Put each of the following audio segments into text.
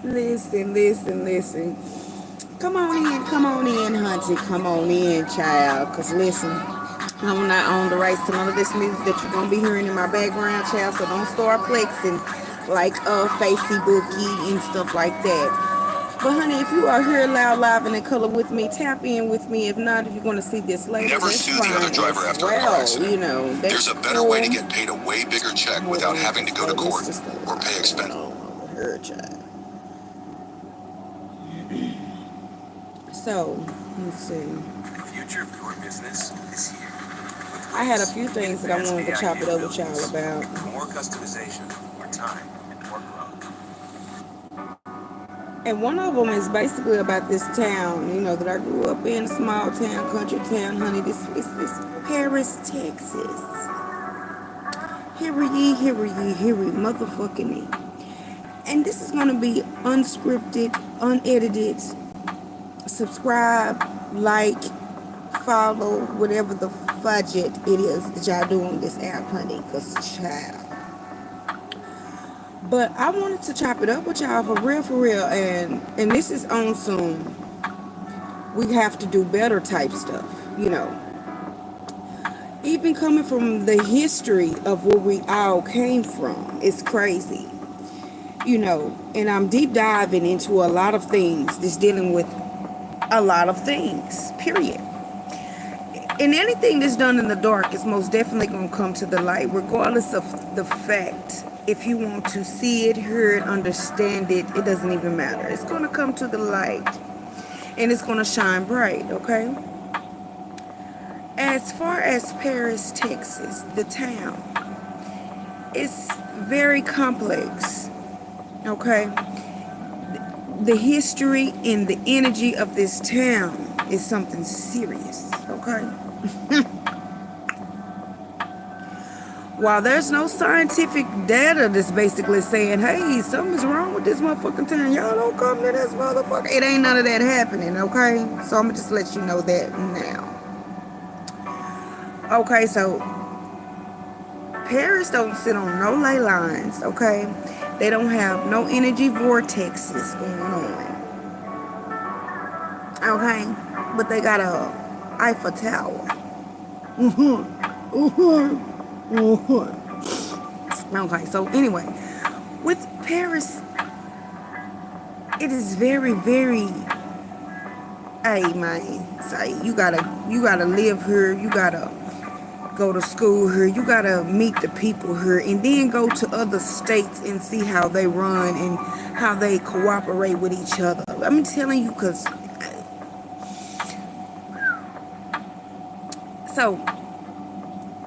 Listen, listen, listen. Come on in, hunty. Come on in, child. Cause listen, I'm not on the rights to none of this music that you're gonna be hearing in my background, child. So don't start flexing like Facebooky and stuff like that. But honey, if you are here loud, live, and in color with me, tap in with me. If not, if you're going to see this later, never sue the other driver after a car accident. You know, there's a better way to get paid a way bigger check without having to go to court or pay expenses. So, let's see. The future of your business is here. I had a few things that I wanted to chop it up with y'all about. More customization, more time, and more growth. And one of them is basically about this town, you know, that I grew up in, small town, country town, honey. This Paris, Texas. Hear ye, motherfucking ye. And this is going to be unscripted, unedited. Subscribe, like, follow, whatever the fudget it is that y'all do on this app, honey, because child. But I wanted to chop it up with y'all for real, and this is on some we have to do better type stuff, you know. Even coming from the history of where we all came from, it's crazy, you know. And I'm deep diving into a lot of things that's dealing with a lot of things, period. And anything that's done in the dark is most definitely going to come to the light, regardless of the fact. If you want to see it, hear it, understand it, it doesn't even matter. It's going to come to the light, and it's going to shine bright, okay? As far as Paris, Texas, the town, it's very complex, okay? The history and the energy of this town is something serious, okay? While there's no scientific data that's basically saying, hey, something's wrong with this motherfucking town, y'all don't come to this motherfucker. It ain't none of that happening, okay? So I'm going to just let you know that now. Okay, so Paris don't sit on no ley lines, okay? They don't have no energy vortexes going on. Okay? But they got a Eiffel Tower. Okay, so anyway, with Paris, it is very, very, hey man, say you gotta live here, you gotta go to school here, you gotta meet the people here, and then go to other states and see how they run and how they cooperate with each other. I'm telling you, because so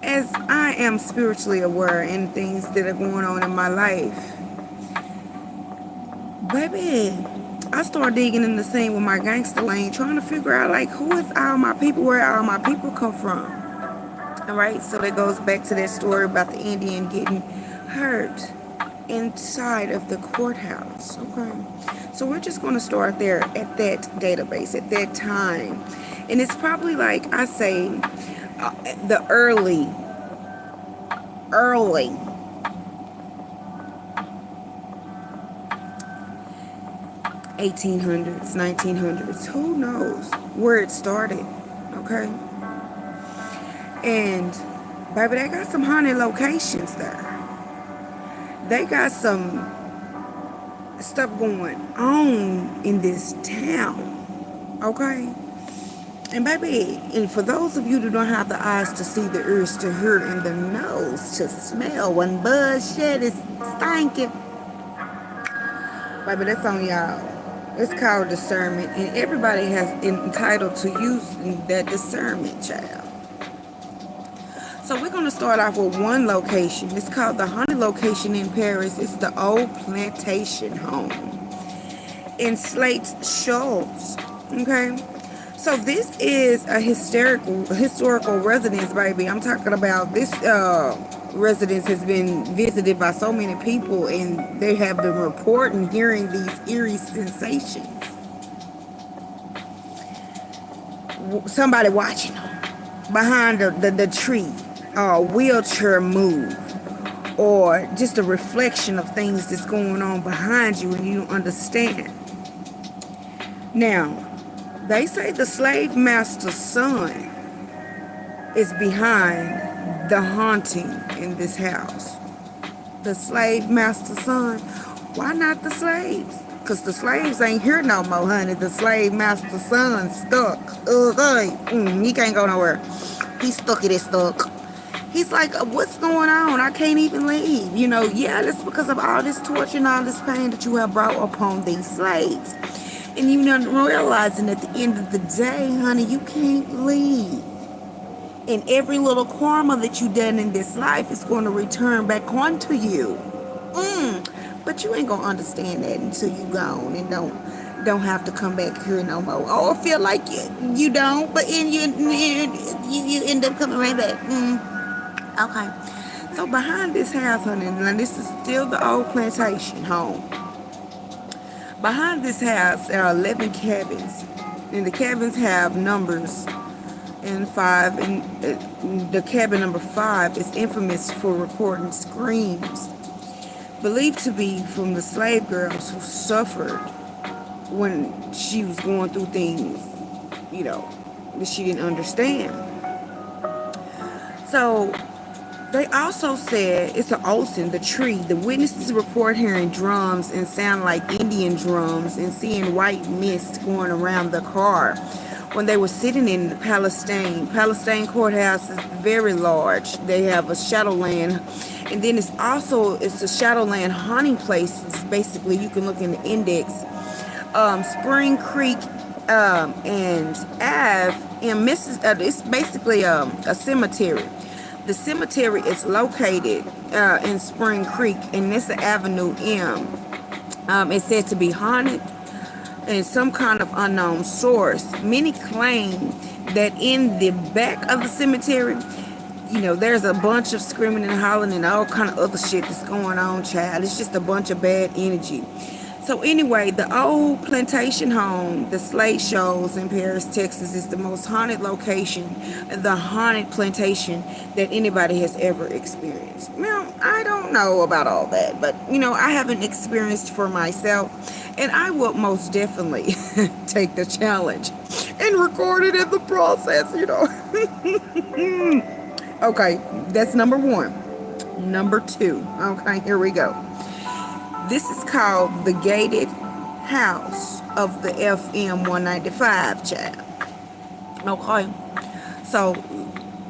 as I am spiritually aware in things that are going on in my life, baby, I start digging in the scene with my gangster lane, trying to figure out, like, who is all my people, where all my people come from. All right, so that goes back to that story about the Indian getting hurt inside of the courthouse. Okay, so we're just going to start there at that database, at that time. And it's probably, like I say, the early 1800s, 1900s, who knows where it started, okay? And baby, they got some haunted locations there. They got some stuff going on in this town, okay? And baby, and for those of you that don't have the eyes to see, the ears to hear, and the nose to smell when bullshit is stinking, baby, that's on y'all. It's called discernment, and everybody has entitled to use that discernment, child. So we're going to start off with one location. It's called the haunted location in Paris. It's the old plantation home in Slate Shoals, okay? So this is a historical residence, baby. I'm talking about this residence has been visited by so many people, and they have been reporting hearing these eerie sensations. somebody watching them behind the tree, or a wheelchair move, or just a reflection of things that's going on behind you and you don't understand. Now, they say the slave master's son is behind the haunting in this house. The slave master's son. Why not the slaves? Because the slaves ain't here no more, honey. The slave master's son stuck. He can't go nowhere. He's stuck. It is stuck. He's like, what's going on? I can't even leave. You know, yeah, that's because of all this torture and all this pain that you have brought upon these slaves. And you not realizing at the end of the day, honey, you can't leave. And every little karma that you done in this life is going to return back onto you. But you ain't going to understand that until you gone and don't have to come back here no more. Or feel like you don't, but you end up coming right back. Okay. So behind this house, honey, and this is still the old plantation home. Behind this house, there are 11 cabins. And the cabins have numbers. And 5, and the cabin number 5 is infamous for reporting screams believed to be from the slave girls who suffered when she was going through things, you know, that she didn't understand. So they also said it's an Olsen, the tree. The witnesses report hearing drums and sound like Indian drums and seeing white mist going around the car when they were sitting in Palestine. Palestine courthouse is very large. They have a shadowland, and then it's a shadowland haunting place. It's basically, you can look in the index. Spring Creek and Ave and it's basically a cemetery. The cemetery is located in Spring Creek, and it's the Avenue M. It's said to be haunted and some kind of unknown source. Many claim that in the back of the cemetery, you know, there's a bunch of screaming and hollering and all kind of other shit that's going on, child. It's just a bunch of bad energy. So anyway, the old plantation home, the Slate Shoals in Paris, Texas, is the most haunted location, the haunted plantation that anybody has ever experienced. Now, I don't know about all that, but, you know, I haven't experienced for myself, and I will most definitely take the challenge and record it in the process, you know. Okay, that's number 1. Number 2, okay, here we go. This is called the Gated House of the FM 195, child. Okay. So,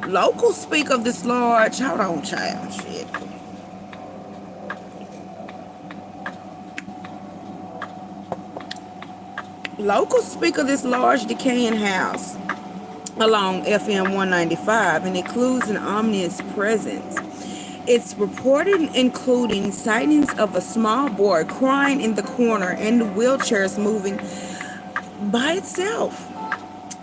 locals speak of this large... Hold on, child. Shit. Locals speak of this large decaying house along FM 195 and includes an ominous presence. It's reported including sightings of a small boy crying in the corner and the wheelchairs moving by itself.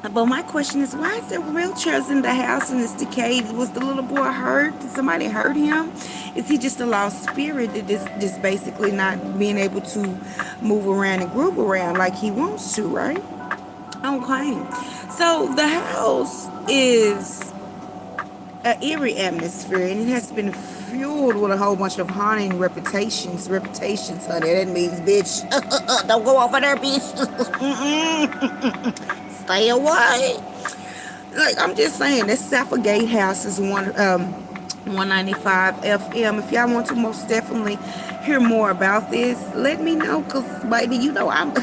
But my question is, why is there wheelchairs in the house and it's decayed? Was the little boy hurt? Did somebody hurt him? Is he just a lost spirit that is just basically not being able to move around and groove around like he wants to, right? Okay. So the house is an eerie atmosphere, and it has been fueled with a whole bunch of haunting reputations, honey. That means, bitch, don't go over there, bitch. Stay away. Like, I'm just saying, this Safford Gatehouse is 195 FM. If y'all want to most definitely hear more about this, let me know, because, baby, you know, I'm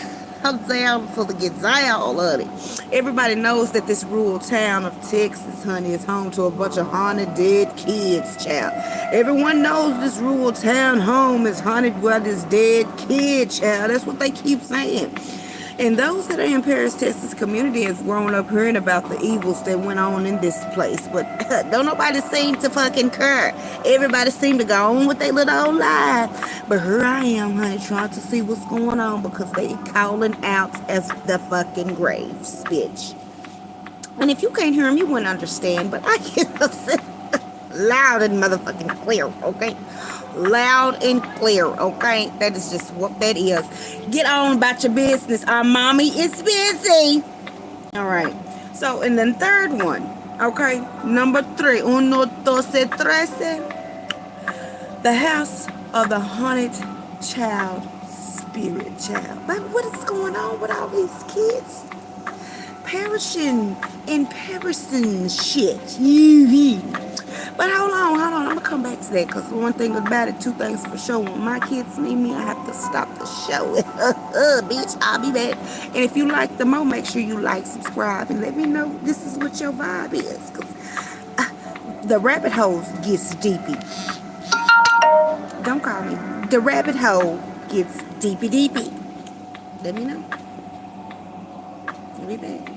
down for the get down, honey. Everybody knows that this rural town of Texas, honey, is home to a bunch of haunted dead kids, child. Everyone knows this rural town home is haunted by this dead kid, child. That's what they keep saying. And those that are in Paris, Texas community have grown up hearing about the evils that went on in this place. But don't nobody seem to fucking care. Everybody seem to go on with their little old life. But here I am, honey, trying to see what's going on because they calling out as the fucking graves, bitch. And if you can't hear them, you wouldn't understand. But I can loud and motherfucking clear, okay? Loud and clear, okay? That is just what that is. Get on about your business. Our mommy is busy. All right. So, and then third one, okay, number 3, uno, dos, trece, the house of the haunted child, spirit child. But what is going on with all these kids perishing in Paris shit? But hold on, I'm gonna come back to that, because one thing about it, 2 things for sure. When my kids need me, I have to stop the show. Bitch, I'll be back. And if you like the mo, make sure you like, subscribe, and let me know this is what your vibe is, because the rabbit hole gets deepy. Don't call me. The rabbit hole gets deepy. Let me know. I'll be back.